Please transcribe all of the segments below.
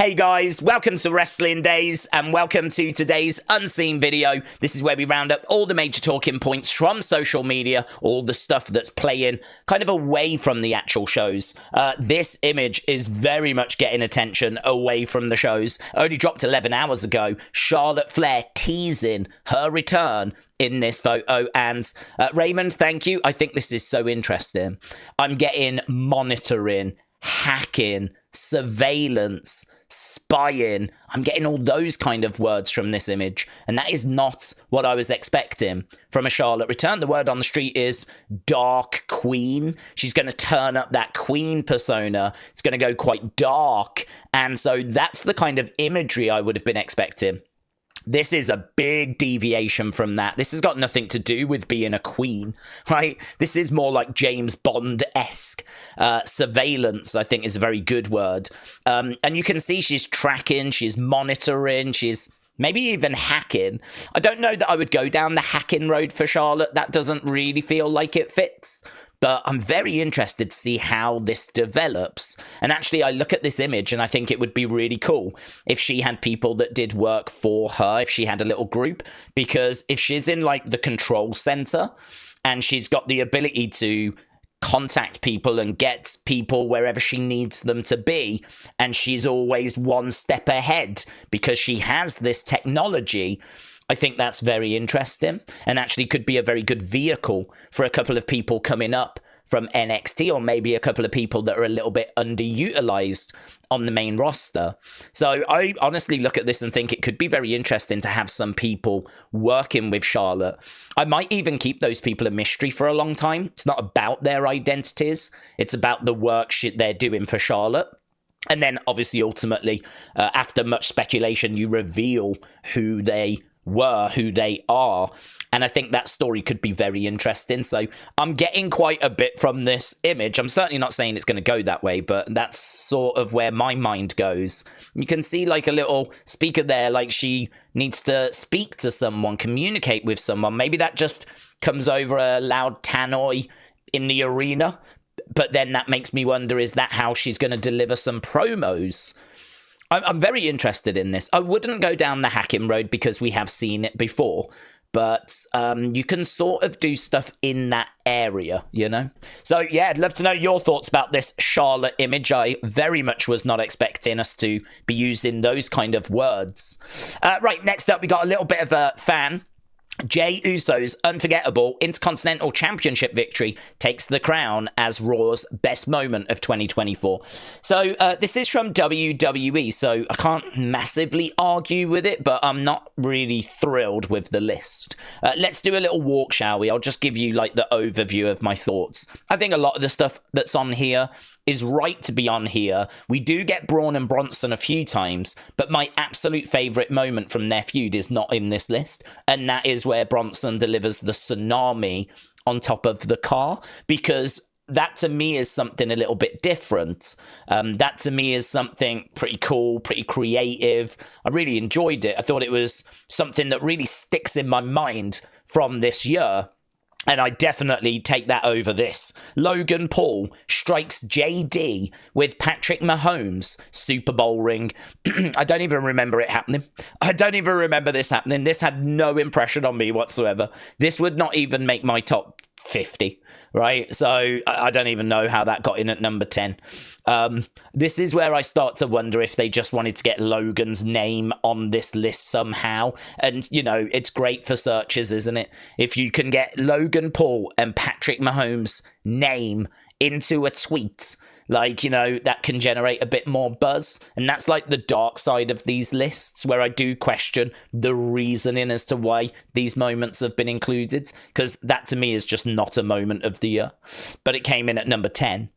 Hey guys, welcome to Wrestling Days and welcome to today's unseen video. This is where we round up all the major talking points from social media, all the stuff that's playing kind of away from the actual shows. This image is very much getting attention away from the shows. Only dropped 11 hours ago. Charlotte Flair teasing her return in this photo. And Raymond, thank you. I think this is so interesting. I'm getting monitoring, hacking, surveillance, spying. I'm getting all those kind of words from this image, and that is not what I was expecting from a Charlotte return. The word on the street is dark queen. She's going to turn up that queen persona. It's going to go quite dark, and so that's the kind of imagery I would have been expecting. This is a big deviation from that. This has got nothing to do with being a queen, right? This is more like James Bond-esque. Surveillance, I think, is a very good word. And you can see she's tracking, she's monitoring, she's maybe even hacking. I don't know that I would go down the hacking road for Charlotte. That doesn't really feel like it fits. But I'm very interested to see how this develops. And actually, I look at this image and I think it would be really cool if she had people that did work for her, if she had a little group. Because if she's in like the control center and she's got the ability to contact people and get people wherever she needs them to be, and she's always one step ahead because she has this technology, I think that's very interesting and actually could be a very good vehicle for a couple of people coming up from NXT, or maybe a couple of people that are a little bit underutilized on the main roster. So I honestly look at this and think it could be very interesting to have some people working with Charlotte. I might even keep those people a mystery for a long time. It's not about their identities. It's about the work they're doing for Charlotte. And then obviously, ultimately, after much speculation, you reveal who they were, who they are, and I think that story could be very interesting. So I'm getting quite a bit from this image. I'm certainly not saying it's going to go that way, but that's sort of where my mind goes. You can see like a little speaker there, like she needs to speak to someone, communicate with someone. Maybe that just comes over a loud tannoy in the arena, but then that makes me wonder, is that how she's going to deliver some promos? I'm very interested in this. I wouldn't go down the hacking road because we have seen it before, but you can sort of do stuff in that area, you know? So, yeah, I'd love to know your thoughts about this Charlotte image. I very much was not expecting us to be using those kind of words. Right, next up, we got a little bit of a fan. Jey Uso's unforgettable Intercontinental Championship victory takes the crown as Raw's best moment of 2024. So this is from WWE, so I can't massively argue with it, but I'm not really thrilled with the list. Let's do a little walk, shall we? I'll just give you like the overview of my thoughts. I think a lot of the stuff that's on here is right to be on here. We do get Braun and Bronson a few times, but my absolute favourite moment from their feud is not in this list, and that is where Bronson delivers the tsunami on top of the car, because that to me is something a little bit different. That to me is something pretty cool, pretty creative. I really enjoyed it. I thought it was something that really sticks in my mind from this year. And I definitely take that over this. Logan Paul strikes JD with Patrick Mahomes' Super Bowl ring. I don't even remember it happening. I don't even remember this happening. This had no impression on me whatsoever. This would not even make my top 50, right? So I don't even know how that got in at number 10. This is where I start to wonder if they just wanted to get Logan's name on this list somehow. And, you know, it's great for searches, isn't it? If you can get Logan Paul and Patrick Mahomes' name into a tweet, like, you know, that can generate a bit more buzz. And that's like the dark side of these lists, where I do question the reasoning as to why these moments have been included, because that to me is just not a moment of the year. But it came in at number 10.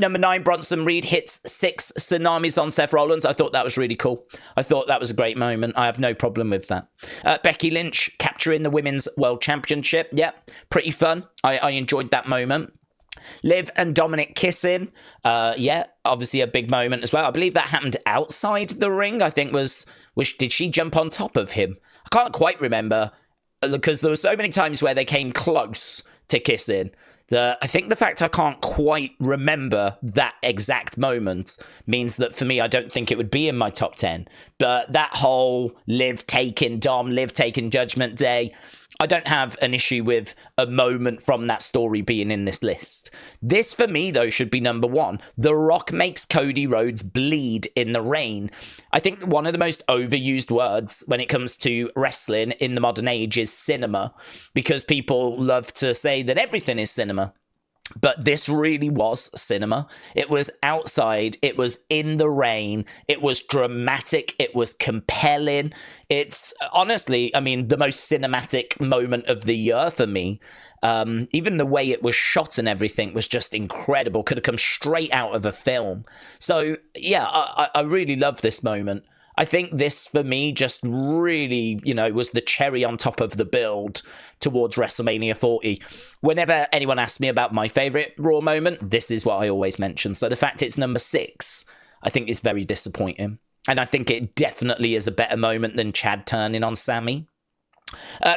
Number 9, Bronson Reed hits 6 tsunamis on Seth Rollins. I thought that was really cool. I thought that was a great moment. I have no problem with that. Becky Lynch capturing the Women's World Championship. Yeah, pretty fun. I enjoyed that moment. Liv and Dominik kissing. Yeah, obviously a big moment as well. I believe that happened outside the ring. I think did she jump on top of him? I can't quite remember, because there were so many times where they came close to kissing. I think the fact I can't quite remember that exact moment means that for me, I don't think it would be in my top 10. But that whole Liv taking Dom, Liv taking Judgment Day, I don't have an issue with a moment from that story being in this list. This, for me, though, should be number 1. The Rock makes Cody Rhodes bleed in the rain. I think one of the most overused words when it comes to wrestling in the modern age is cinema, because people love to say that everything is cinema. But this really was cinema. It was outside. It was in the rain. It was dramatic. It was compelling. It's honestly, I mean, the most cinematic moment of the year for me. Even the way it was shot and everything was just incredible. Could have come straight out of a film. So, yeah, I really love this moment. I think this, for me, just really, was the cherry on top of the build towards WrestleMania 40. Whenever anyone asks me about my favourite Raw moment, this is what I always mention. So the fact it's number 6, I think is very disappointing. And I think it definitely is a better moment than Chad turning on Sami.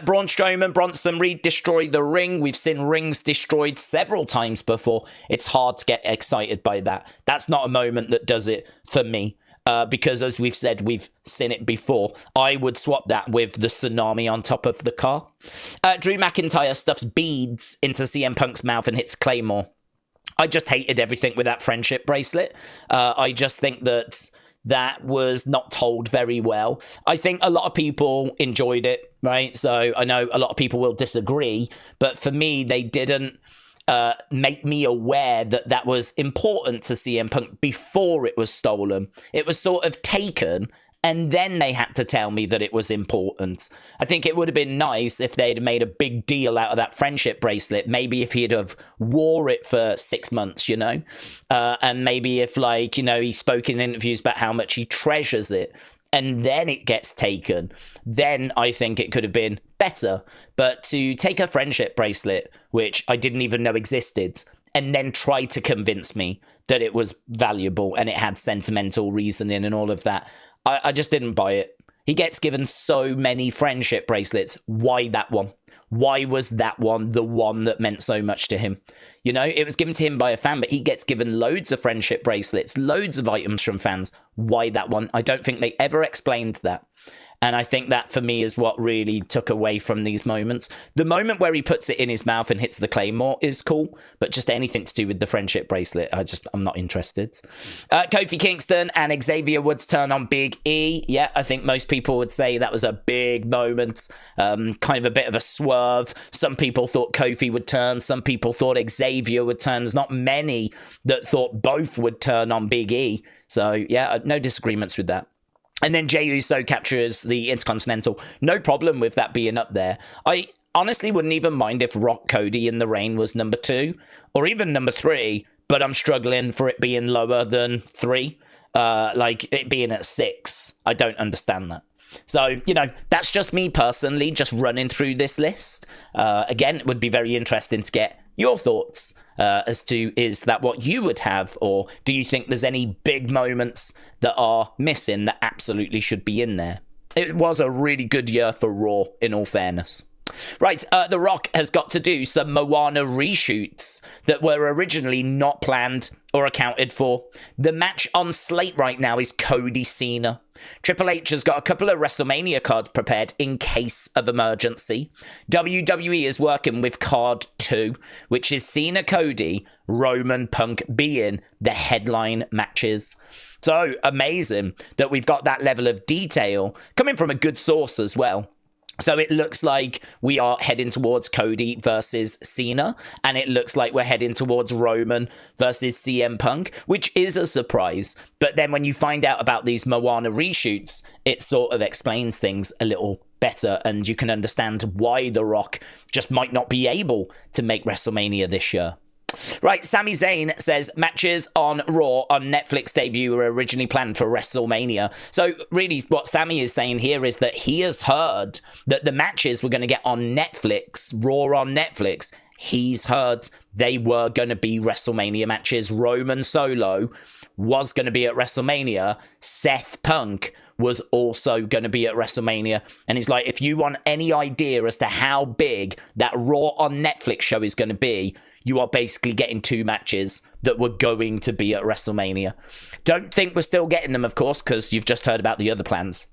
Braun Strowman, Bronson Reed destroyed the ring. We've seen rings destroyed several times before. It's hard to get excited by that. That's not a moment that does it for me. Because, as we've said, we've seen it before. I would swap that with the tsunami on top of the car. Drew McIntyre stuffs beads into CM Punk's mouth and hits Claymore. I just hated everything with that friendship bracelet. I just think that was not told very well. I think a lot of people enjoyed it, right? So I know a lot of people will disagree, but for me, they didn't make me aware that was important to CM Punk before it was stolen. It was sort of taken, and then they had to tell me that it was important. I think it would have been nice if they'd made a big deal out of that friendship bracelet. Maybe if he'd have wore it for 6 months, and maybe if, he spoke in interviews about how much he treasures it, and then it gets taken, then I think it could have been better. But to take a friendship bracelet, which I didn't even know existed, and then try to convince me that it was valuable and it had sentimental reasoning and all of that, I just didn't buy it. He gets given so many friendship bracelets. Why that one? Why was that one the one that meant so much to him? It was given to him by a fan, but he gets given loads of friendship bracelets, loads of items from fans. Why that one? I don't think they ever explained that. And I think that, for me, is what really took away from these moments. The moment where he puts it in his mouth and hits the Claymore is cool, but just anything to do with the friendship bracelet, I'm not interested. Kofi Kingston and Xavier Woods turn on Big E. Yeah, I think most people would say that was a big moment, kind of a bit of a swerve. Some people thought Kofi would turn. Some people thought Xavier would turn. There's not many that thought both would turn on Big E. So, yeah, no disagreements with that. And then Jey Uso captures the Intercontinental. No problem with that being up there. I honestly wouldn't even mind if Rock Cody in the Rain was number 2 or even number 3, but I'm struggling for it being lower than 3, like it being at 6. I don't understand that. So, that's just me personally, just running through this list. Again, it would be very interesting to get your thoughts as to, is that what you would have, or do you think there's any big moments that are missing that absolutely should be in there? It was a really good year for Raw, in all fairness. Right, The Rock has got to do some Moana reshoots that were originally not planned or accounted for. The match on slate right now is Cody Cena. Triple H has got a couple of WrestleMania cards prepared in case of emergency. WWE is working with card 2, which is Cena Cody, Roman Punk being the headline matches. So amazing that we've got that level of detail coming from a good source as well. So it looks like we are heading towards Cody versus Cena, and it looks like we're heading towards Roman versus CM Punk, which is a surprise. But then when you find out about these Moana reshoots, it sort of explains things a little better, and you can understand why The Rock just might not be able to make WrestleMania this year. Right, Sami Zayn says matches on Raw on Netflix debut were originally planned for WrestleMania. So really what Sami is saying here is that he has heard that the matches were going to get on Netflix, Raw on Netflix. He's heard they were going to be WrestleMania matches. Roman Solo was going to be at WrestleMania. Seth Punk was also going to be at WrestleMania. And he's like, if you want any idea as to how big that Raw on Netflix show is going to be, you are basically getting 2 matches that were going to be at WrestleMania. Don't think we're still getting them, of course, because you've just heard about the other plans.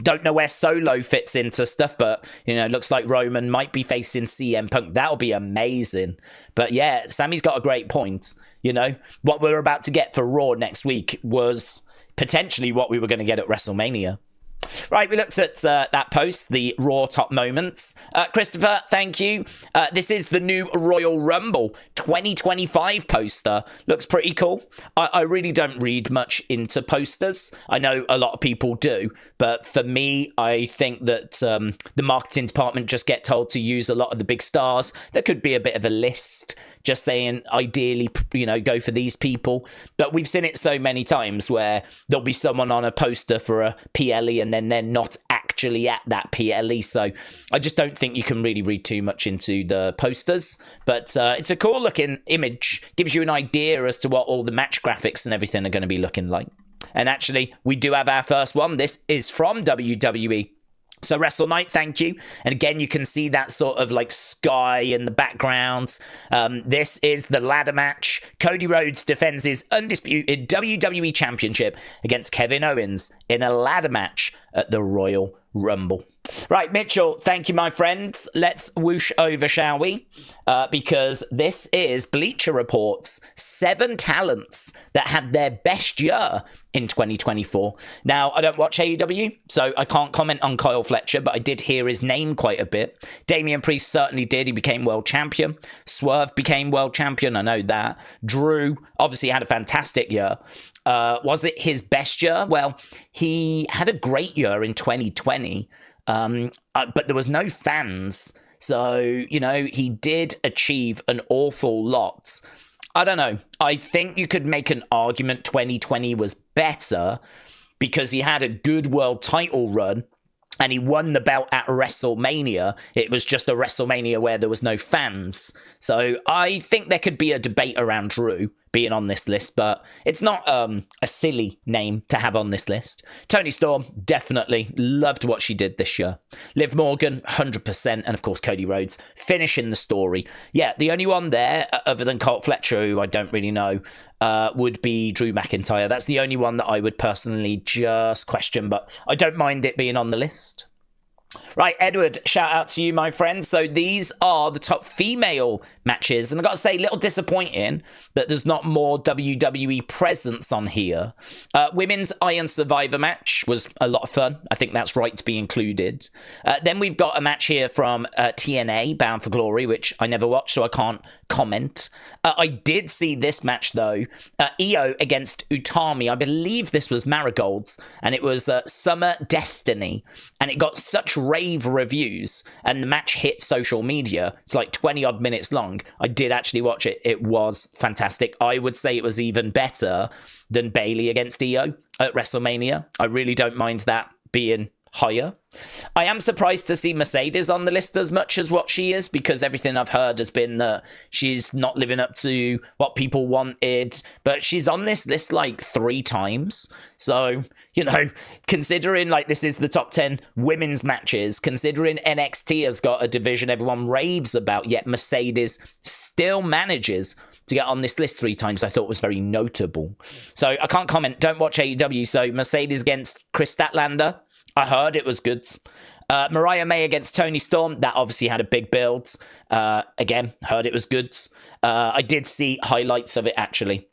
Don't know where Solo fits into stuff, but, you know, looks like Roman might be facing CM Punk. That'll be amazing. But yeah, Sammy's got a great point. You know, what we're about to get for Raw next week was potentially what we were going to get at WrestleMania. Right, we looked at that post, the Raw top moments. Christopher, thank you. This is the new Royal Rumble 2025 poster. Looks pretty cool. I really don't read much into posters. I know a lot of people do, but for me, I think that the marketing department just get told to use a lot of the big stars. There could be a bit of a list, just saying, ideally, you know, go for these people. But we've seen it so many times where there'll be someone on a poster for a PLE and then they're not actually at that PLE. So I just don't think you can really read too much into the posters. But it's a cool looking image. Gives you an idea as to what all the match graphics and everything are going to be looking like. And actually, we do have our first one. This is from WWE. So Wrestle Night, thank you. And again, you can see that sort of like sky in the background. This is the ladder match. Cody Rhodes defends his undisputed WWE Championship against Kevin Owens in a ladder match at the Royal Rumble. Right, Mitchell, thank you, my friends. Let's whoosh over, shall we? Because this is Bleacher Report's 7 talents that had their best year in 2024. Now, I don't watch AEW, so I can't comment on Kyle Fletcher, but I did hear his name quite a bit. Damian Priest certainly did. He became world champion. Swerve became world champion. I know that. Drew obviously had a fantastic year. Was it his best year? Well, he had a great year in 2020. But there was no fans. So, you know, he did achieve an awful lot. I don't know. I think you could make an argument 2020 was better because he had a good world title run and he won the belt at WrestleMania. It was just a WrestleMania where there was no fans. So I think there could be a debate around Drew being on this list, but it's not a silly name to have on this list. Toni Storm, definitely loved what she did this year. Liv Morgan, 100%, and of course Cody Rhodes, finishing the story. Yeah, the only one there, other than Colt Fletcher, who I don't really know, would be Drew McIntyre. That's the only one that I would personally just question, but I don't mind it being on the list. Right, Edward, shout out to you, my friend. So these are the top female matches. And I've got to say, a little disappointing that there's not more WWE presence on here. Women's Iron Survivor match was a lot of fun. I think that's right to be included. Then we've got a match here from TNA, Bound for Glory, which I never watched, so I can't comment. I did see this match, though. Iyo against Utami. I believe this was Marigold's, and it was Summer Destiny. And it got such rave reviews, and the match hit social media. It's like 20 odd minutes long. I did actually watch it. It was fantastic. I would say it was even better than Bayley against Iyo at WrestleMania. I really don't mind that being higher. I am surprised to see Mercedes on the list as much as what she is, because everything I've heard has been that she's not living up to what people wanted, but she's on this list like 3 times. So, you know, considering like this is the top 10 women's matches, considering NXT has got a division everyone raves about, yet Mercedes still manages to get on this list 3 times, I thought was very notable. So I can't comment, don't watch AEW. So Mercedes against Chris Statlander, I heard it was good. Mariah May against Toni Storm, that obviously had a big build. Again, heard it was good. I did see highlights of it, actually.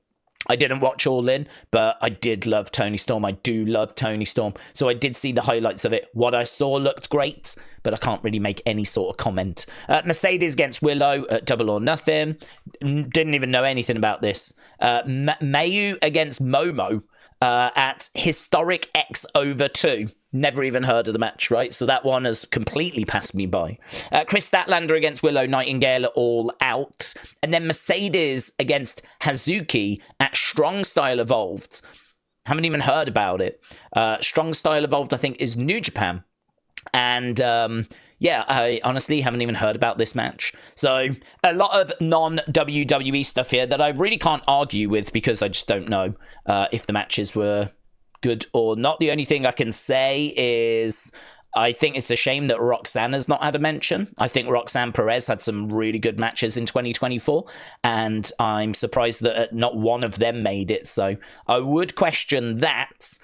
I didn't watch all in, but I did love Toni Storm. I do love Toni Storm. So I did see the highlights of it. What I saw looked great, but I can't really make any sort of comment. Mercedes against Willow at Double or Nothing. Didn't even know anything about this. Mayu against Momo at Historic X over 2. Never even heard of the match, right? So that one has completely passed me by. Chris Statlander against Willow Nightingale at All Out. And then Mercedes against Hazuki at Strong Style Evolved. Haven't even heard about it. Strong Style Evolved, I think, is New Japan. And yeah, I honestly haven't even heard about this match. So a lot of non-WWE stuff here that I really can't argue with because I just don't know if the matches were good or not. The only thing I can say is I think it's a shame that Roxanne has not had a mention. I think Roxanne Perez had some really good matches in 2024, and I'm surprised that not one of them made it. So I would question that.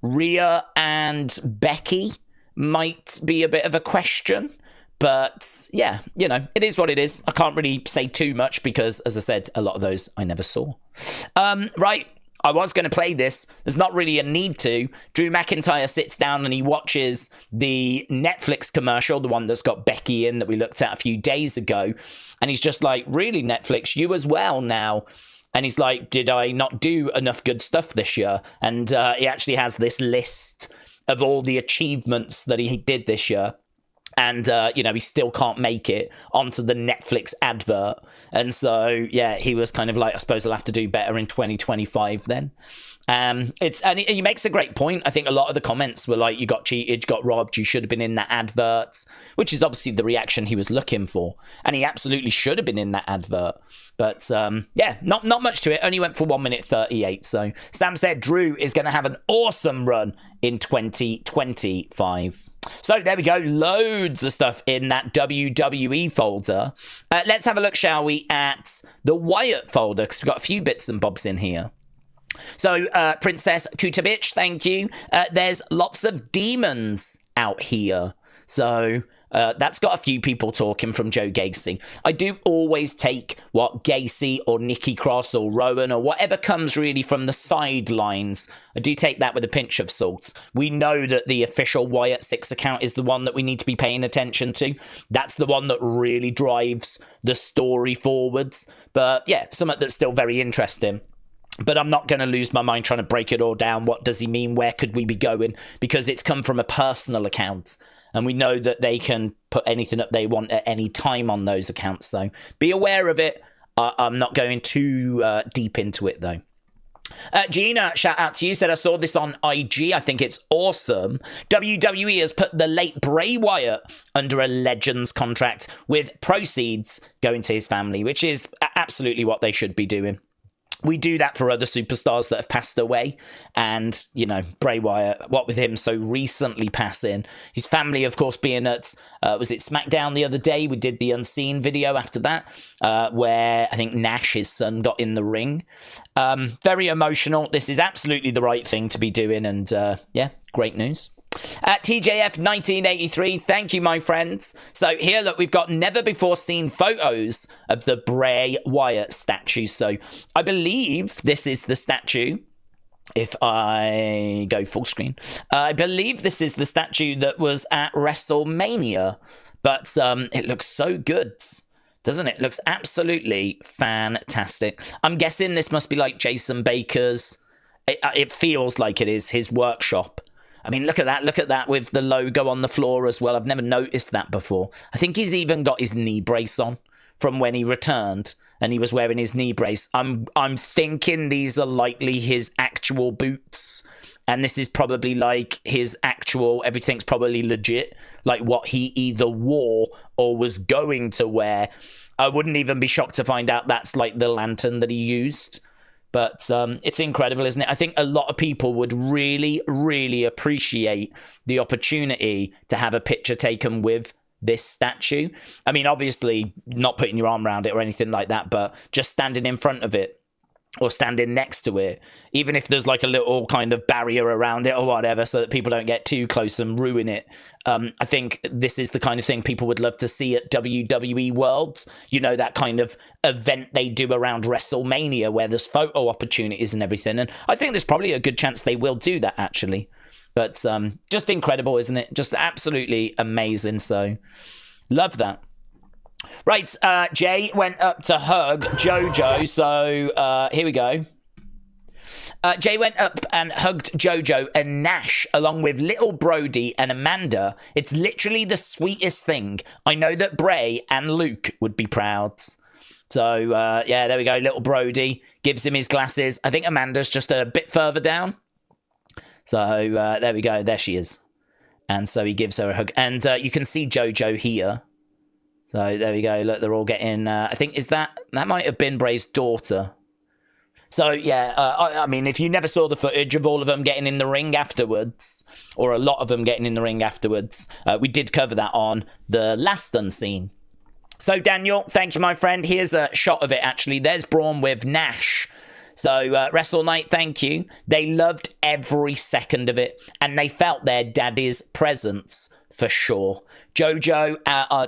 Rhea and Becky might be a bit of a question. But yeah, you know, it is what it is. I can't really say too much because, as I said, a lot of those I never saw. Right. I was going to play this. There's not really a need to. Drew McIntyre sits down and he watches the Netflix commercial, the one that's got Becky in that we looked at a few days ago. And he's just like, really, Netflix, you as well now? And he's like, did I not do enough good stuff this year? And he actually has this list of all the achievements that he did this year. And, you know, he still can't make it onto the Netflix advert. And so, yeah, he was kind of like, I suppose I'll have to do better in 2025 then. And he makes a great point. I think a lot of the comments were like, you got cheated, you got robbed, you should have been in that advert, which is obviously the reaction he was looking for. And he absolutely should have been in that advert. But, yeah, not much to it. Only went for 1 minute 38. So Sam said Drew is going to have an awesome run in 2025. So there we go, loads of stuff in that WWE folder. Let's have a look, shall we, at the Wyatt folder, because we've got a few bits and bobs in here. So, Princess Kutabich, thank you. There's lots of demons out here. So, that's got a few people talking from Joe Gacy. I do always take what Gacy or Nikki Cross or Rowan or whatever comes really from the sidelines. I do take that with a pinch of salt. We know that the official Wyatt 6 account is the one that we need to be paying attention to. That's the one that really drives the story forwards. But yeah, something that's still very interesting. But I'm not going to lose my mind trying to break it all down. What does he mean? Where could we be going? Because it's come from a personal account. And we know that they can put anything up they want at any time on those accounts. So be aware of it. I'm not going too deep into it, though. Gina, shout out to you, said, I saw this on IG. I think it's awesome. WWE has put the late Bray Wyatt under a Legends contract with proceeds going to his family, which is absolutely what they should be doing. We do that for other superstars that have passed away. And, you know, Bray Wyatt, what with him so recently passing, his family, of course, being at, was it Smackdown the other day? We did the Unseen video after that, where I think Nash, his son, got in the ring. Very emotional. This is absolutely the right thing to be doing. And, yeah, great news. TJF 1983, thank you, my friends. So here, look, we've got never before seen photos of the Bray Wyatt statue. So I believe this is the statue. If I go full screen, I believe this is the statue that was at WrestleMania. But it looks so good, doesn't it? It looks absolutely fantastic. I'm guessing this must be like Jason Baker's. It feels like it is his workshop. I mean, look at that. Look at that with the logo on the floor as well. I've never noticed that before. I think he's even got his knee brace on from when he returned and he was wearing his knee brace. I'm thinking these are likely his actual boots. And this is probably like his actual, everything's probably legit, like what he either wore or was going to wear. I wouldn't even be shocked to find out that's like the lantern that he used. But it's incredible, isn't it? I think a lot of people would really, really appreciate the opportunity to have a picture taken with this statue. I mean, obviously, not putting your arm around it or anything like that, but just standing in front of it or standing next to it, even if there's like a little kind of barrier around it or whatever so that people don't get too close and ruin it. I think this is the kind of thing people would love to see at WWE Worlds. You know, that kind of event they do around WrestleMania where there's photo opportunities and everything. And I think there's probably a good chance they will do that, actually. But just incredible, isn't it? Just absolutely amazing. So love that. Right, Jay went up to hug Jojo, so here we go. Jay went up and hugged Jojo and Nash along with little Brody and Amanda. It's literally the sweetest thing. I know that Bray and Luke would be proud. So, yeah, there we go. Little Brody gives him his glasses. I think Amanda's just a bit further down. So, there we go. There she is. And so he gives her a hug. And you can see Jojo here. So there we go. Look, they're all getting, I think, is that might have been Bray's daughter. So, yeah, I mean, if you never saw the footage of all of them getting in the ring afterwards, or a lot of them getting in the ring afterwards, we did cover that on the last Unseen. So, Daniel, thank you, my friend. Here's a shot of it, actually. There's Braun with Nash. So, Wrestle Night, thank you. They loved every second of it, and they felt their daddy's presence for sure. Jojo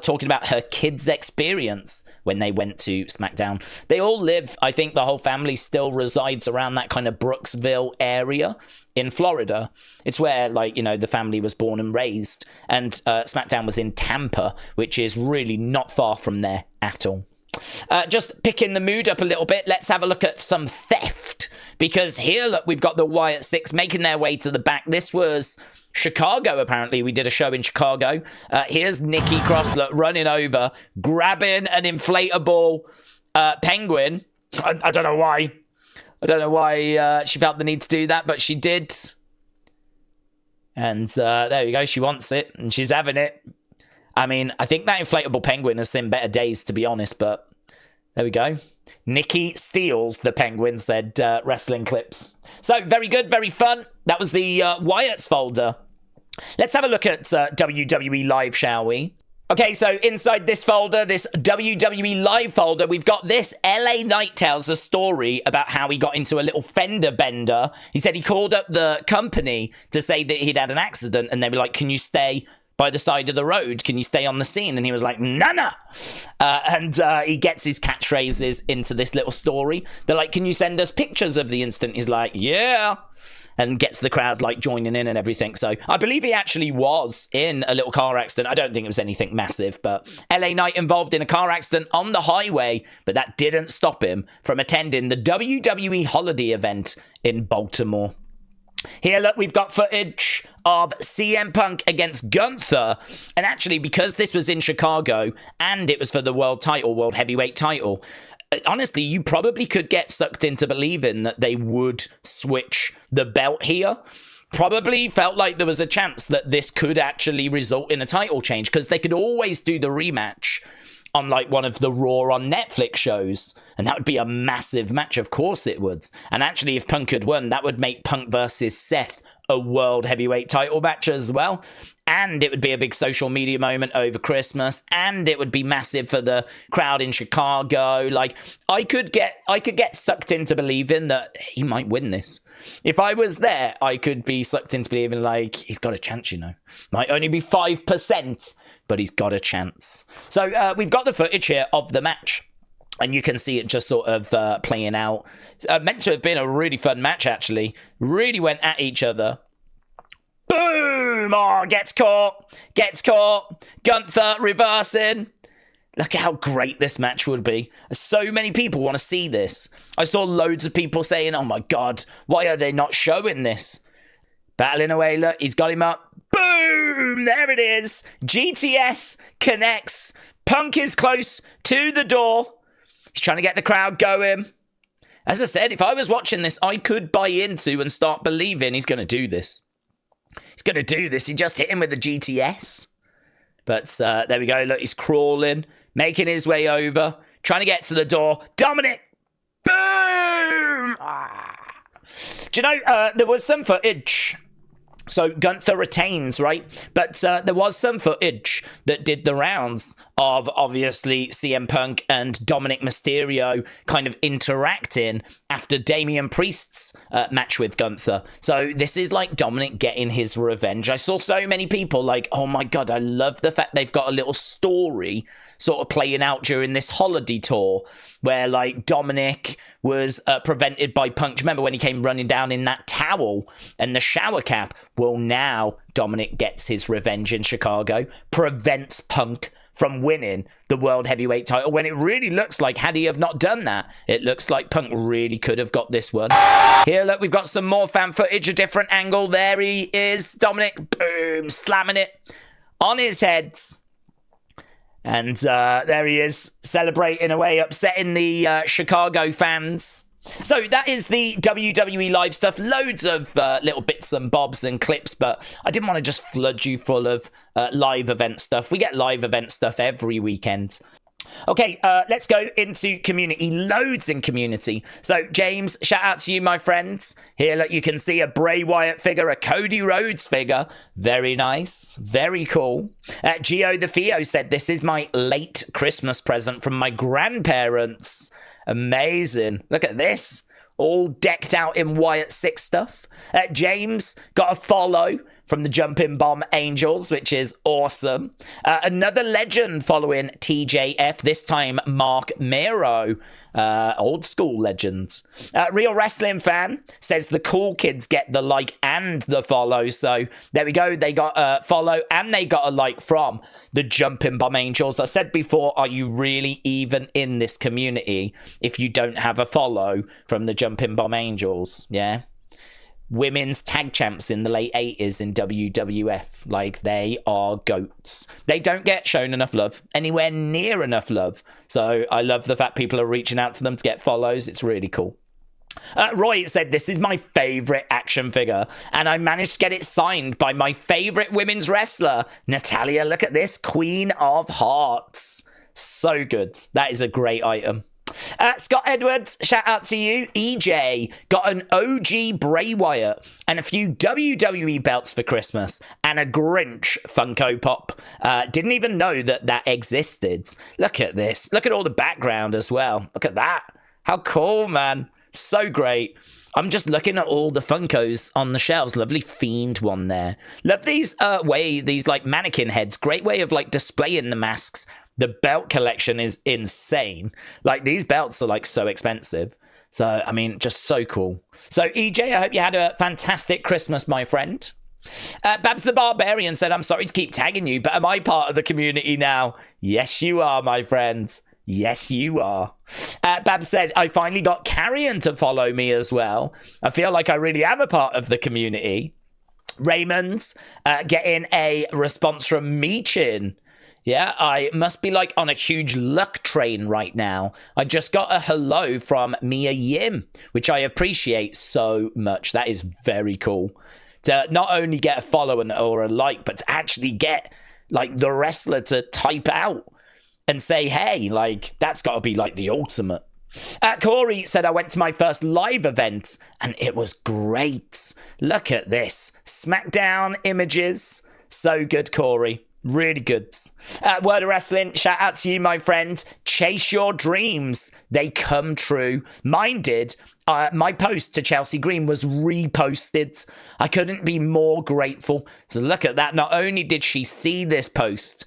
talking about her kids' experience when they went to Smackdown. They all live, I think the whole family still resides around that kind of Brooksville area in Florida. It's where, like, you know, the family was born and raised. And Smackdown was in Tampa, which is really not far from there at all. Just picking the mood up a little bit, let's have a look at some theft. Because here, look, we've got the Wyatt Six making their way to the back. This was Chicago, apparently. We did a show in Chicago. Here's Nikki Cross, look, running over, grabbing an inflatable penguin. I don't know why. I don't know why she felt the need to do that, but she did. And there we go. She wants it, and she's having it. I mean, I think that inflatable penguin has seen better days, to be honest, but there we go. Nikki steals the penguin, said Wrestling Clips. So, very good, very fun. That was the Wyatt's folder. Let's have a look at WWE Live, shall we? Okay, so inside this folder, this WWE Live folder, we've got this. LA Knight tells a story about how he got into a little fender bender. He said he called up the company to say that he'd had an accident, and they were like, can you stay by the side of the road? Can you stay on the scene? And he was like, nah. And he gets his catchphrases into this little story. They're like, can you send us pictures of the incident? He's like, yeah. And gets the crowd like joining in and everything. So I believe he actually was in a little car accident. I don't think it was anything massive, but LA Knight involved in a car accident on the highway, but that didn't stop him from attending the WWE holiday event in Baltimore. Here, look, we've got footage of CM Punk against Gunther. And actually, because this was in Chicago and it was for the world heavyweight title, honestly, you probably could get sucked into believing that they would switch the belt here. Probably felt like there was a chance that this could actually result in a title change, because they could always do the rematch on like one of the Raw on Netflix shows, and that would be a massive match. Of course it would. And actually, if Punk had won, that would make Punk versus Seth a world heavyweight title match as well. And it would be a big social media moment over Christmas, and it would be massive for the crowd in Chicago. Like, I could get sucked into believing that he might win this. If I was there, I could be sucked into believing, like, he's got a chance, you know. Might only be 5%, but he's got a chance. So we've got the footage here of the match, and you can see it just sort of playing out. Meant to have been a really fun match, actually. Really went at each other. Boom! Oh, gets caught. Gunther reversing. Look at how great this match would be. So many people want to see this. I saw loads of people saying, oh my God, why are they not showing this? Battling away, look, he's got him up. Boom! There it is. GTS connects. Punk is close to the door. He's trying to get the crowd going. As I said, if I was watching this, I could buy into and start believing he's going to do this. He's going to do this. He just hit him with the GTS. But there we go. Look, he's crawling, making his way over, trying to get to the door. Dominik! Boom! Ah. Do you know, there was some footage. So Gunther retains, right? But there was some footage that did the rounds of, obviously, CM Punk and Dominik Mysterio kind of interacting after Damian Priest's match with Gunther. So this is like Dominik getting his revenge. I saw so many people like, oh my God, I love the fact they've got a little story sort of playing out during this holiday tour where like Dominik was prevented by Punk. Do you remember when he came running down in that towel and the shower cap? Well, now Dominik gets his revenge in Chicago, prevents Punk from winning the World Heavyweight title, when it really looks like, had he have not done that, it looks like Punk really could have got this one. Here, look, we've got some more fan footage, a different angle. There he is, Dominik, boom, slamming it on his head. And there he is, celebrating away, upsetting the Chicago fans. So that is the WWE Live stuff. Loads of little bits and bobs and clips, but I didn't want to just flood you full of live event stuff. We get live event stuff every weekend. Okay, let's go into community. Loads in community. So, James, shout out to you, my friends. Here, look, you can see a Bray Wyatt figure, a Cody Rhodes figure. Very nice. Very cool. Gio the Theo said, this is my late Christmas present from my grandparents. Amazing. Look at this. All decked out in Wyatt 6 stuff. James got a follow from the Jumping Bomb Angels, which is awesome. Another legend following TJF, this time Mark Miro. Old school legends. Real Wrestling Fan says the cool kids get the like and the follow. So there we go. They got a follow and they got a like from the Jumping Bomb Angels. I said before, are you really even in this community if you don't have a follow from the Jumping Bomb Angels? Yeah. Women's tag champs in the late 80s in WWF. Like, they are goats. They don't get shown enough love, anywhere near enough love. So I love the fact people are reaching out to them to get follows. It's really cool. Roy said, this is my favourite action figure, and I managed to get it signed by my favourite women's wrestler, Natalia. Look at this, Queen of Hearts. So good. That is a great item. Scott Edwards, shout out to you. EJ got an OG Bray Wyatt and a few WWE belts for Christmas and a Grinch Funko Pop. Didn't even know that existed. Look at this. Look at all the background as well. Look at that. How cool, man. So great. I'm just looking at all the Funkos on the shelves. Lovely Fiend one there. Love these these like mannequin heads. Great way of like displaying the masks. The belt collection is insane. Like, these belts are like so expensive. So, I mean, just so cool. So, EJ, I hope you had a fantastic Christmas, my friend. Babs the Barbarian said, I'm sorry to keep tagging you, but am I part of the community now? Yes, you are, my friends. Yes, you are. Babs said, I finally got Karrion to follow me as well. I feel like I really am a part of the community. Raymond's getting a response from Meechin. Yeah, I must be like on a huge luck train right now. I just got a hello from Mia Yim, which I appreciate so much. That is very cool. To not only get a follow or a like, but to actually get like the wrestler to type out and say, hey, like, that's got to be like the ultimate. Corey said, I went to my first live event and it was great. Look at this. Smackdown images. So good, Corey. Really good. Word of Wrestling, shout out to you, my friend. Chase your dreams. They come true. Mine did. My post to Chelsea Green was reposted. I couldn't be more grateful. So look at that. Not only did she see this post,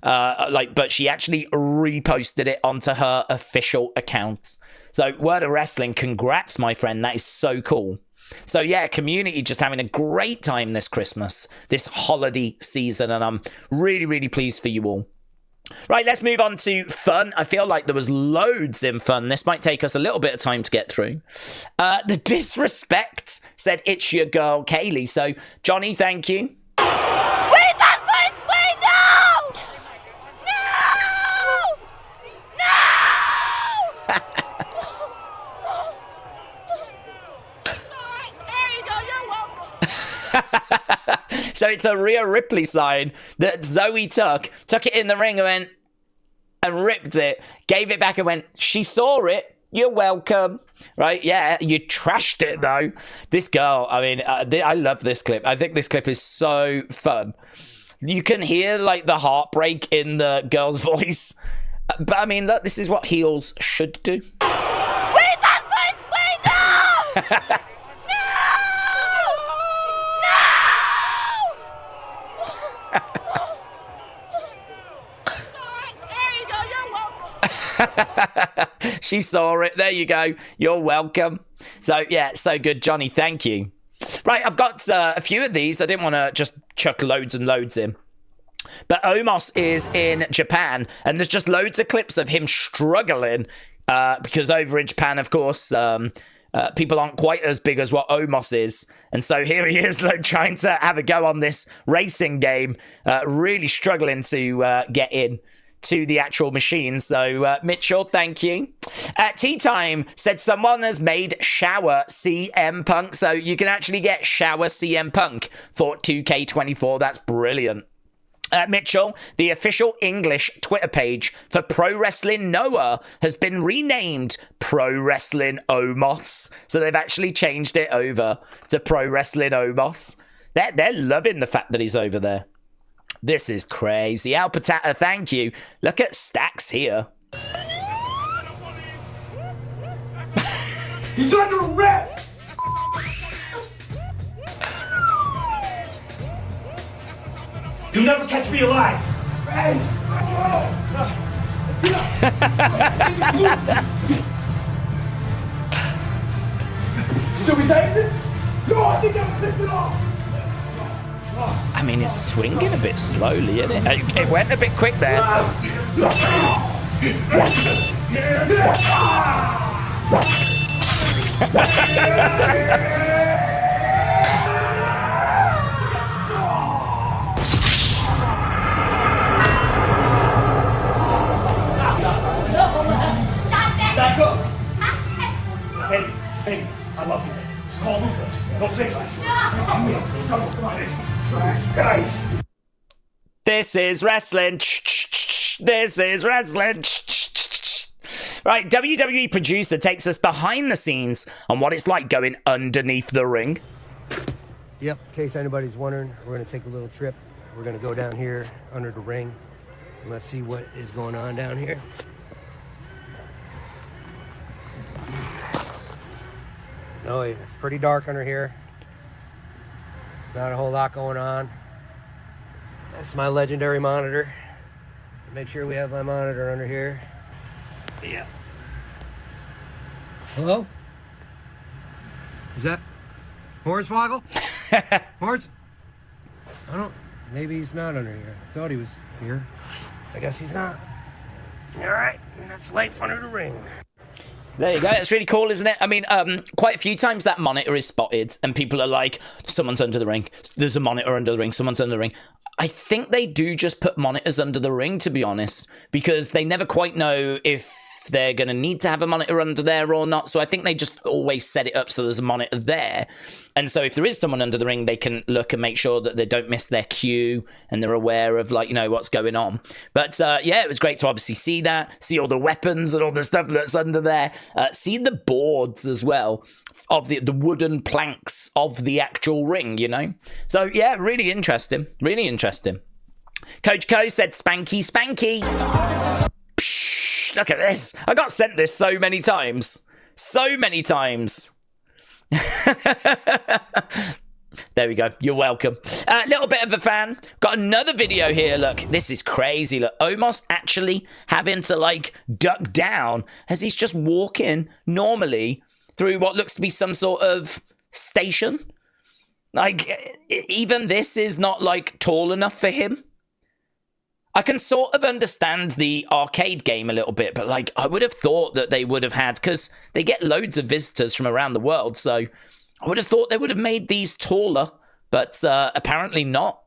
but she actually reposted it onto her official account. So Word of Wrestling, congrats, my friend. That is so cool. So yeah, community just having a great time this Christmas, this holiday season, and I'm really, really pleased for you all. Right, let's move on to fun. I feel like there was loads in fun. This might take us a little bit of time to get through. The Disrespect said, it's your girl, Kaylee. So, Johnny, thank you. Wait, that's my way! No! No! No! So it's a Rhea Ripley sign that Zoe took it in the ring and ripped it, gave it back and went, she saw it, you're welcome. Right? Yeah, you trashed it though. This girl, I mean, I love this clip. I think this clip is so fun. You can hear like the heartbreak in the girl's voice. But I mean, look, this is what heels should do. Wait, that's my way! No! She saw it. There you go. You're welcome. So, yeah, so good, Johnny. Thank you. Right, I've got a few of these. I didn't want to just chuck loads and loads in. But Omos is in Japan, and there's just loads of clips of him struggling because over in Japan, of course, people aren't quite as big as what Omos is. And so here he is, like, trying to have a go on this racing game, really struggling to get in to the actual machine. So, Mitchell, thank you. Tea Time said someone has made Shower CM Punk. So you can actually get Shower CM Punk for 2K24. That's brilliant. Mitchell, the official English Twitter page for Pro Wrestling Noah has been renamed Pro Wrestling Omos. So they've actually changed it over to Pro Wrestling Omos. They're loving the fact that he's over there. This is crazy. Al Patata, thank you. Look at Stacks here. He's under arrest! You'll never catch me alive! Hey! Should we take it? No, I think I'm pissing off! I mean, it's swinging a bit slowly, isn't it? It went a bit quick there. Back up! Hey, I love you. Call Luca. No sixes. Guys! This is wrestling. This is wrestling. Right, WWE producer takes us behind the scenes on what it's like going underneath the ring. Yep, in case anybody's wondering, we're going to take a little trip. We're going to go down here under the ring. And let's see what is going on down here. Oh, yeah, it's pretty dark under here. Not a whole lot going on. That's my legendary monitor. Make sure we have my monitor under here. Yeah. Hello? Is that Hornswoggle? Horns? I don't... Maybe he's not under here. I thought he was here. I guess he's not. All right. That's life under the ring. There you go. That's really cool, isn't it? I mean, quite a few times that monitor is spotted and people are like, someone's under the ring. There's a monitor under the ring. Someone's under the ring. I think they do just put monitors under the ring, to be honest, because they never quite know if they're going to need to have a monitor under there or not. So I think they just always set it up so there's a monitor there. And so if there is someone under the ring, they can look and make sure that they don't miss their cue and they're aware of, like, you know, what's going on. But yeah, it was great to obviously see that, see all the weapons and all the stuff that's under there, see the boards as well of the wooden planks of the actual ring, you know? So yeah, really interesting. Really interesting. Coach Co said spanky, spanky. Psh, look at this. I got sent this so many times. So many times. There we go. You're welcome. A little bit of a fan. Got another video here. Look, this is crazy. Look, Omos actually having to, like, duck down as he's just walking normally through what looks to be some sort of station. Like, even this is not, like, tall enough for him. I can sort of understand the arcade game a little bit, but, like, I would have thought that they would have had, because they get loads of visitors from around the world, so I would have thought they would have made these taller, but apparently not.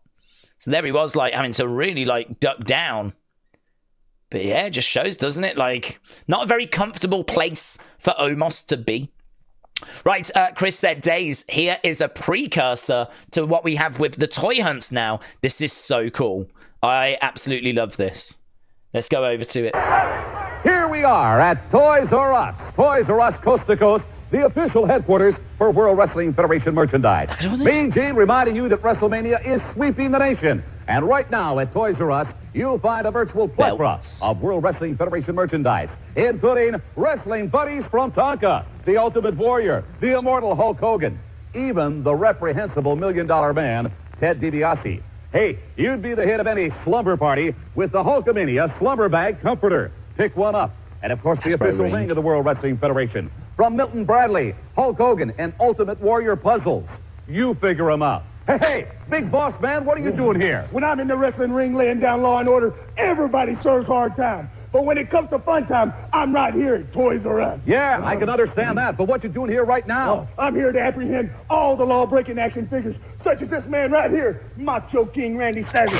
So there he was, like, having to really, like, duck down. But yeah, it just shows, doesn't it? Like, not a very comfortable place for Omos to be. Right, Chris said, Days, here is a precursor to what we have with the toy hunts now. This is so cool. I absolutely love this. Let's go over to it. Here we are at Toys R Us. Toys R Us Coast to Coast, the official headquarters for World Wrestling Federation merchandise. Mean Gene reminding you that Wrestlemania is sweeping the nation. And right now at Toys R Us, you'll find a virtual plethora of World Wrestling Federation merchandise, including wrestling buddies from Tonka, the Ultimate Warrior, the Immortal Hulk Hogan, even the reprehensible $1 Million Man, Ted DiBiase. Hey, you'd be the hit of any slumber party with the Hulkamania Slumber Bag Comforter. Pick one up. And, of course, the official ring of the World Wrestling Federation. From Milton Bradley, Hulk Hogan, and Ultimate Warrior puzzles. You figure them out. Hey, big boss man, what are you doing here? When I'm in the wrestling ring laying down law and order, everybody serves hard time. But when it comes to fun time, I'm right here at Toys R Us. Yeah, I can understand that. But what you doing here right now? I'm here to apprehend all the law-breaking action figures, such as this man right here, Macho King Randy Savage.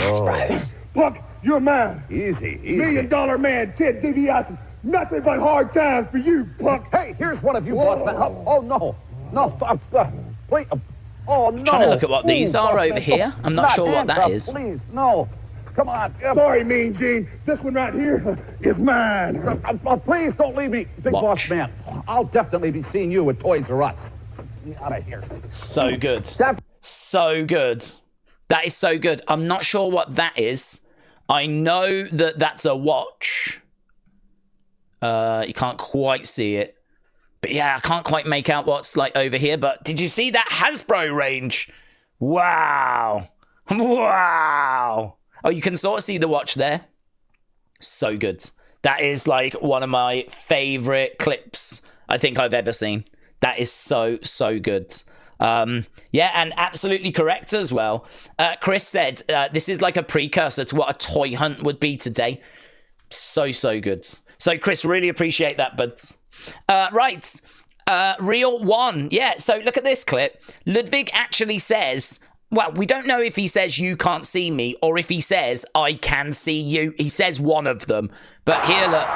Punk, you're mine. Easy. $1 Million Man, Ted DiBiase. Nothing but hard times for you, Punk. Hey, here's one of you, boss man. Oh, no. No, please. Oh, no. Trying to look at what these are over here. I'm not sure what that is. Please, no. Come on. Sorry, Mean Gene. This one right here is mine. Please don't leave me, Big Boss Man. I'll definitely be seeing you at Toys R Us. Get out of here. So good. So good. That is so good. I'm not sure what that is. I know that that's a watch. You can't quite see it. But yeah, I can't quite make out what's like over here. But did you see that Hasbro range? Wow. Wow. Oh, you can sort of see the watch there. So good. That is like one of my favorite clips I think I've ever seen. That is so, so good. Yeah, and absolutely correct as well. Chris said this is like a precursor to what a toy hunt would be today. So, so good. So, Chris, really appreciate that, buds. Right. Real one. Yeah, so look at this clip. Ludwig actually says, well, we don't know if he says you can't see me or if he says I can see you. He says one of them. But here, look.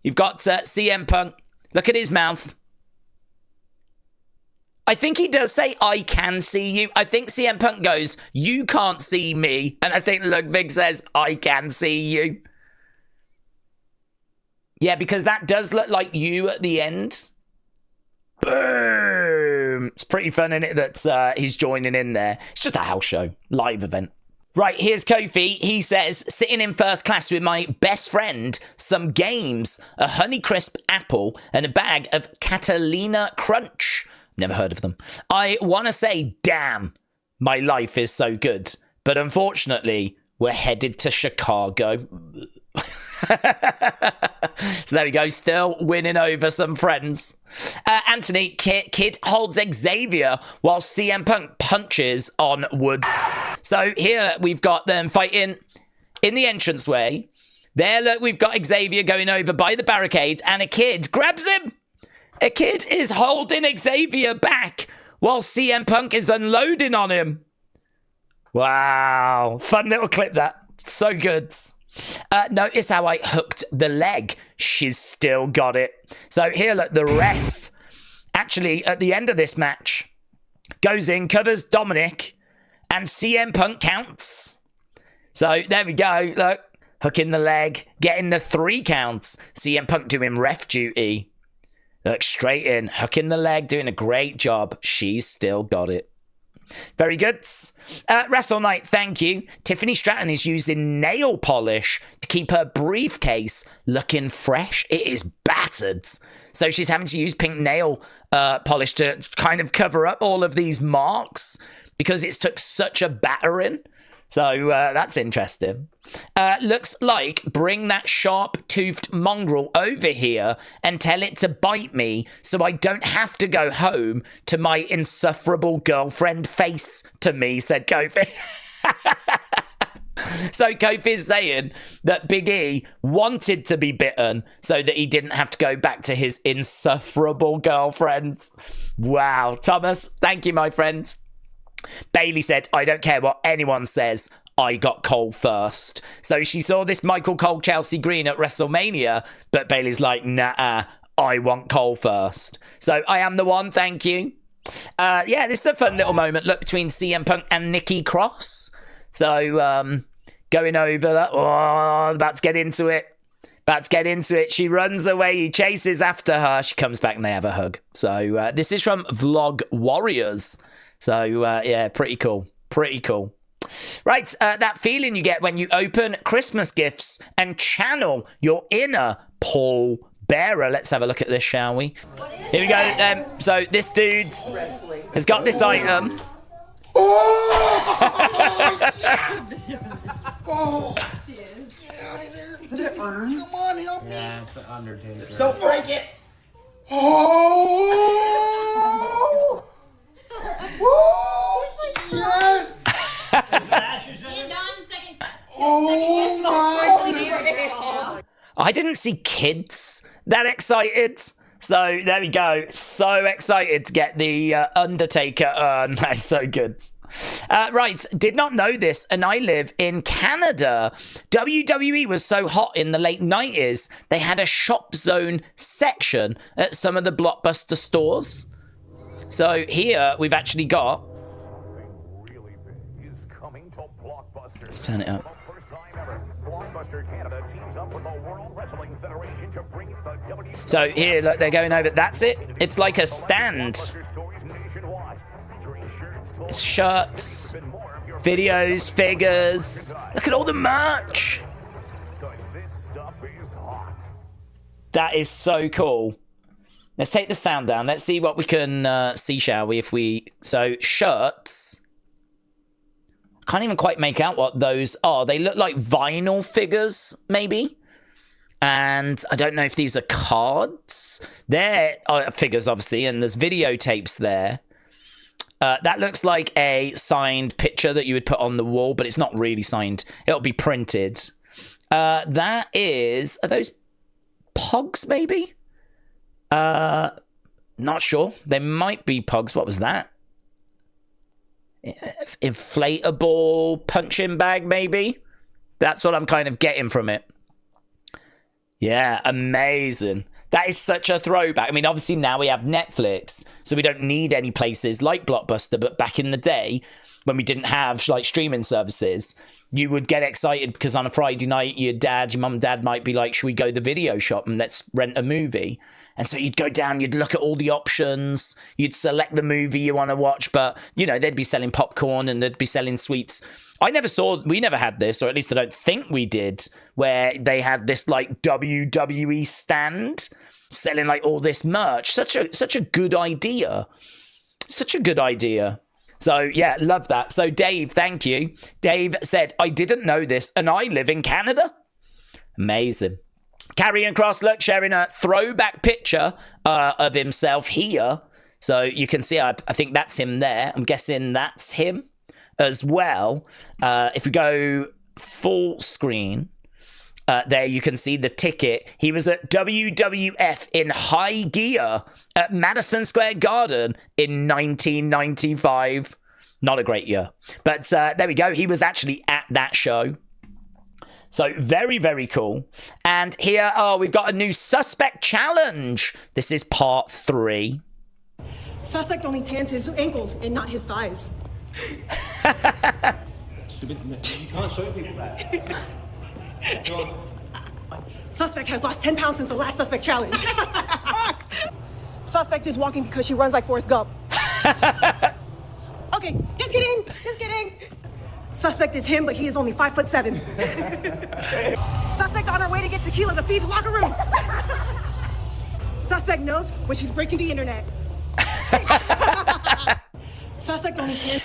You've got CM Punk. Look at his mouth. I think he does say, I can see you. I think CM Punk goes, you can't see me. And I think Ludwig says, I can see you. Yeah, because that does look like you at the end. Boom. It's pretty fun, isn't it, that he's joining in there. It's just a house show, live event. Right, here's Kofi. He says, sitting in first class with my best friend, some games, a Honeycrisp apple, and a bag of Catalina Crunch. Never heard of them. I want to say, damn, my life is so good. But unfortunately, we're headed to Chicago. So there we go, still winning over some friends. Anthony, Kid holds Xavier while CM Punk punches on Woods. So here we've got them fighting in the entranceway. There, look, we've got Xavier going over by the barricades, and a kid grabs him. A kid is holding Xavier back while CM Punk is unloading on him. Wow. Fun little clip, that. So good. Notice how I hooked the leg. She's still got it. So here, look, the ref actually, at the end of this match, goes in, covers Dominik, and CM Punk counts. So there we go. Look, hooking the leg, getting the 3 counts. CM Punk doing ref duty. Look, straight in, hooking the leg, doing a great job. She's still got it. Very good. Wrestle Night, thank you. Tiffany Stratton is using nail polish to keep her briefcase looking fresh. It is battered. So she's having to use pink nail polish to kind of cover up all of these marks because it's took such a battering. So that's interesting. Looks like bring that sharp-toothed mongrel over here and tell it to bite me so I don't have to go home to my insufferable girlfriend face to me, said Kofi. So Kofi's saying that Big E wanted to be bitten so that he didn't have to go back to his insufferable girlfriend. Wow. Thomas, thank you, my friend. Bailey said, I don't care what anyone says, I got Cole first. So she saw this Michael Cole Chelsea Green at WrestleMania, but Bailey's like, nah, I want Cole first. So I am the one, thank you. Yeah, this is a fun little moment, look, between CM Punk and Nikki Cross. So going over, about to get into it. She runs away, he chases after her, she comes back and they have a hug. So this is from Vlog Warriors. So, yeah, pretty cool. Right, that feeling you get when you open Christmas gifts and channel your inner Paul Bearer. Let's have a look at this, shall we? Here we go. So this dude has got this item. Is it Come on, help me. Yeah, it's the Undertaker. So break it. Oh! Yes! Oh my! I didn't see kids that excited. So there we go. So excited to get the Undertaker urn. That's so good. Right, did not know this, and I live in Canada. WWE was so hot in the late 90s, they had a shop zone section at some of the Blockbuster stores. So here we've actually got... Let's turn it up. So here, look, they're going over. That's it. It's like a stand. It's shirts, videos, figures. Look at all the merch. That is so cool. Let's take the sound down. Let's see what we can see, shall we? So, shirts. Can't even quite make out what those are. They look like vinyl figures, maybe. And I don't know if these are cards. They're figures, obviously, and there's videotapes there. That looks like a signed picture that you would put on the wall, but it's not really signed. It'll be printed. That is... Are those Pogs, maybe? Not sure. They might be Pogs. What was that? Inflatable punching bag, maybe? That's what I'm kind of getting from it. Yeah, amazing. That is such a throwback. I mean, obviously now we have Netflix, so we don't need any places like Blockbuster, but back in the day, when we didn't have like streaming services, you would get excited because on a Friday night, your mum and dad might be like, should we go to the video shop and let's rent a movie? And so you'd go down, you'd look at all the options, you'd select the movie you want to watch, but, you know, they'd be selling popcorn and they'd be selling sweets. We never had this, or at least I don't think we did, where they had this like WWE stand selling like all this merch. Such a good idea. Such a good idea. So, yeah, love that. So, Dave, thank you. Dave said, I didn't know this, and I live in Canada. Amazing. Karrion Kross, look, sharing a throwback picture of himself here. So, you can see, I think that's him there. I'm guessing that's him as well. If we go full screen, there you can see the ticket. He was at WWF in high gear at Madison Square Garden in 1995. Not a great year. But there we go. He was actually at that show. So very, very cool. And here, we've got a new Suspect Challenge. This is part 3. Suspect only tans his ankles and not his thighs. You can't show people that. Suspect has lost 10 pounds since the last Suspect Challenge. Suspect is walking because she runs like Forrest Gump. Okay, just kidding. Suspect is him, but he is only 5'7". Suspect on her way to get tequila to feed the locker room. Suspect knows when she's breaking the internet. Suspect only tans.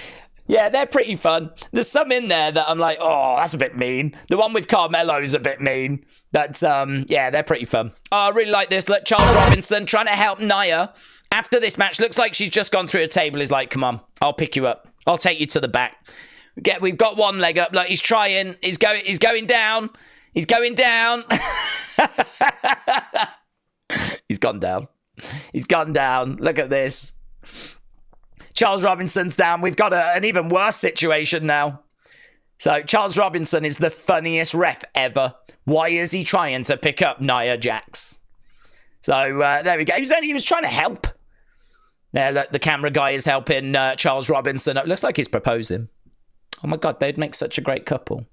Yeah, they're pretty fun. There's some in there that I'm like, oh, that's a bit mean. The one with Carmelo's a bit mean. But, yeah, they're pretty fun. Oh, I really like this. Look, Charles Robinson trying to help Nia. After this match, looks like she's just gone through a table. He's like, come on, I'll pick you up. I'll take you to the back. We've got one leg up. Look, he's trying. He's going down. He's going down. He's gone down. He's gone down. Look at this. Charles Robinson's down. We've got an even worse situation now. So Charles Robinson is the funniest ref ever. Why is he trying to pick up Nia Jax? So there we go. He was trying to help. There, look, the camera guy is helping Charles Robinson. It looks like he's proposing. Oh my God, they'd make such a great couple.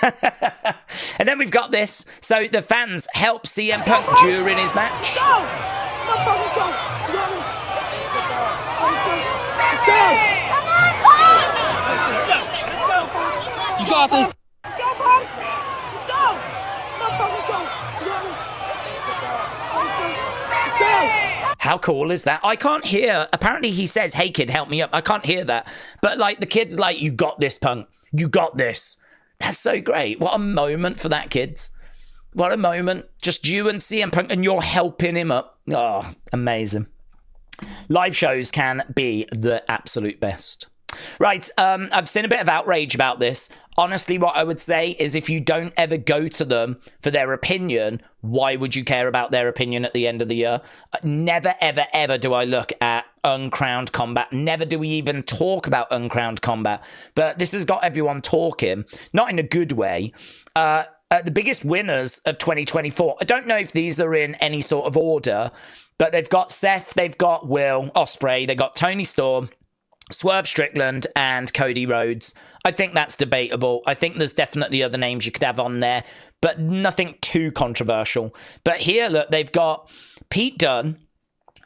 And then we've got this. So the fans help CM Punk during his match. Go! Motherfuckers, go! You got this. Let's go, Punk! Let's go! Motherfuckers, go! Let's go! How cool is that? I can't hear. Apparently he says, hey kid, help me up. I can't hear that. But like the kid's like, you got this, Punk. You got this. That's so great. What a moment for that, kids. What a moment. Just you and CM Punk and you're helping him up. Oh, amazing. Live shows can be the absolute best. Right, I've seen a bit of outrage about this. Honestly, what I would say is if you don't ever go to them for their opinion, why would you care about their opinion at the end of the year? Never, ever, ever do I look at Uncrowned Combat. Never do we even talk about Uncrowned Combat. But this has got everyone talking, not in a good way. The biggest winners of 2024. I don't know if these are in any sort of order, but they've got Seth, they've got Will Ospreay, they've got Tony Storm, Swerve Strickland and Cody Rhodes. I think that's debatable. I think there's definitely other names you could have on there, but nothing too controversial. But here, look, they've got Pete Dunne,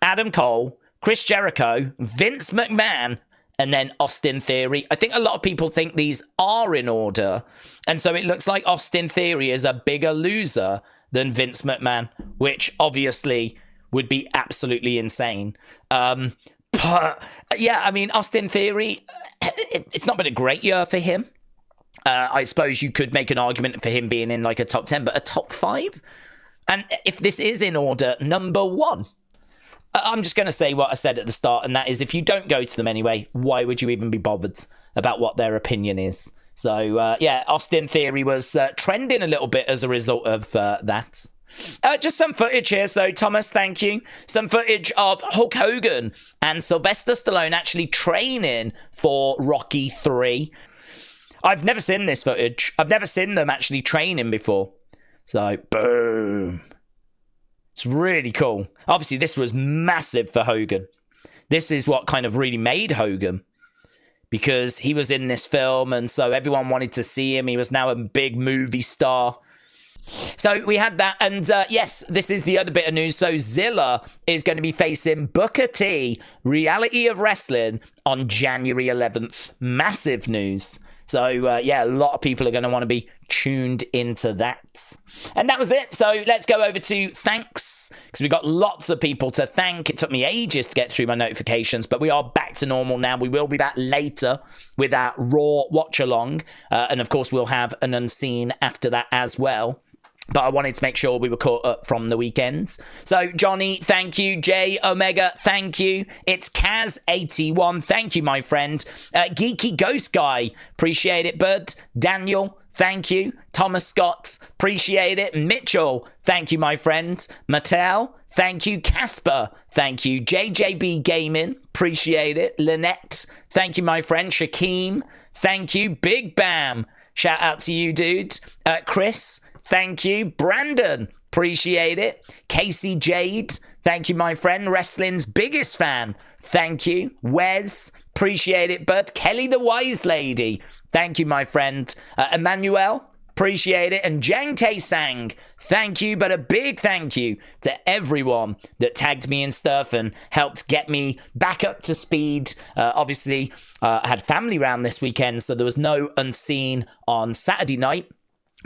Adam Cole, Chris Jericho, Vince McMahon, and then Austin Theory. I think a lot of people think these are in order, and so it looks like Austin Theory is a bigger loser than Vince McMahon, which obviously would be absolutely insane. But yeah, I mean, Austin Theory, it's not been a great year for him. I suppose you could make an argument for him being in like a top 10, but a top 5? And if this is in order, number 1. I'm just going to say what I said at the start, and that is if you don't go to them anyway, why would you even be bothered about what their opinion is? So, yeah, Austin Theory was trending a little bit as a result of that. Just some footage here. So, Thomas, thank you. Some footage of Hulk Hogan and Sylvester Stallone actually training for Rocky 3. I've never seen this footage. I've never seen them actually training before. So, boom. It's really cool. Obviously, this was massive for Hogan. This is what kind of really made Hogan, because he was in this film, and so everyone wanted to see him. He was now a big movie star. So we had that, and yes, this is the other bit of news. So Zilla is going to be facing Booker T, Reality of Wrestling, on January 11th. Massive news. So yeah, a lot of people are going to want to be tuned into that. And that was it. So let's go over to thanks, because we got lots of people to thank. It took me ages to get through my notifications, but we are back to normal now. We will be back later with our Raw watch along, and of course we'll have an unseen after that as well. But I wanted to make sure we were caught up from the weekends. So, Johnny, thank you. J Omega, thank you. It's Kaz81, thank you, my friend. Geeky Ghost Guy, appreciate it, bud. Daniel, thank you. Thomas Scott, appreciate it. Mitchell, thank you, my friend. Mattel, thank you. Casper, thank you. JJB Gaming, appreciate it. Lynette, thank you, my friend. Shakeem, thank you. Big Bam, shout out to you, dude. Chris, thank you. Brandon, appreciate it. Casey Jade, thank you, my friend. Wrestling's biggest fan, thank you. Wes, appreciate it, bud. Kelly the Wise Lady, thank you, my friend. Emmanuel, appreciate it. And Jang Tae Sang, thank you, but a big thank you to everyone that tagged me and stuff and helped get me back up to speed. Obviously, I had family round this weekend, so there was no unseen on Saturday night.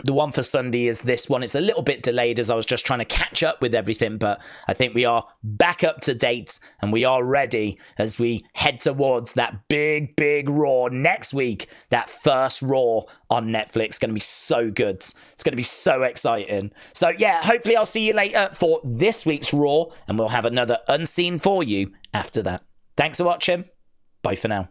The one for Sunday is this one. It's a little bit delayed as I was just trying to catch up with everything, but I think we are back up to date and we are ready as we head towards that big, big Raw next week. That first Raw on Netflix. Going to be so good. It's going to be so exciting. So yeah, hopefully I'll see you later for this week's Raw, and we'll have another unseen for you after that. Thanks for watching. Bye for now.